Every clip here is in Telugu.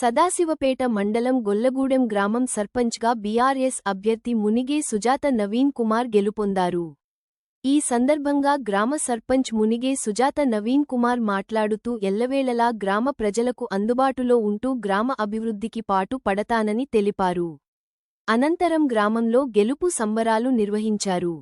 సదాశివపేట మండలం గొల్లగూడెం గ్రామం సర్పంచ్గా బీఆర్ఎస్ అభ్యర్థి మునిగే సుజాత నవీన్ కుమార్ గెలుపొందారు. ఈ సందర్భంగా గ్రామ సర్పంచ్ మునిగే సుజాత నవీన్ కుమార్ మాట్లాడుతూ ఎల్లవేళలా గ్రామ ప్రజలకు అందుబాటులో ఉంటూ గ్రామ అభివృద్ధికి పాటు పడతానని తెలిపారు. అనంతరం గ్రామంలో గెలుపు సంబరాలు నిర్వహించారు.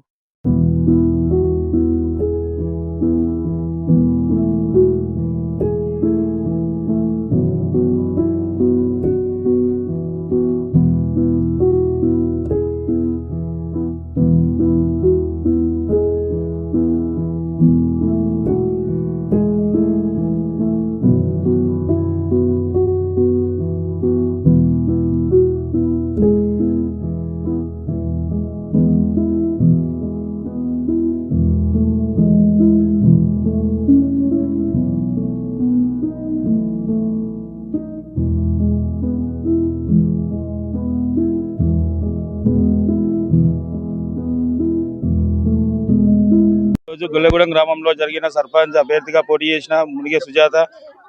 రోజు గొల్లగూడెం గ్రామంలో జరిగిన సర్పంచ్ అభ్యర్థిగా పోటీ చేసిన మునిగే సుజాత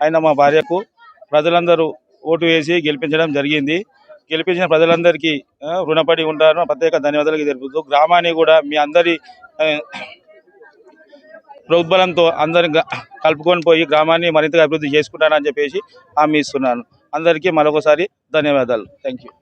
ఆయన మా భార్యకు ప్రజలందరూ ఓటు వేసి గెలిపించడం జరిగింది. గెలిపించిన ప్రజలందరికీ రుణపడి ఉంటాను, ప్రత్యేక ధన్యవాదాలు తెలుపుతూ గ్రామాన్ని కూడా మీ అందరి ప్రోద్బలంతో అందరి కలుపుకొని పోయి గ్రామాన్ని మరింతగా అభివృద్ధి చేసుకుంటానని చెప్పేసి హామీ ఇస్తున్నాను. అందరికీ మరొకసారి ధన్యవాదాలు. Thank you.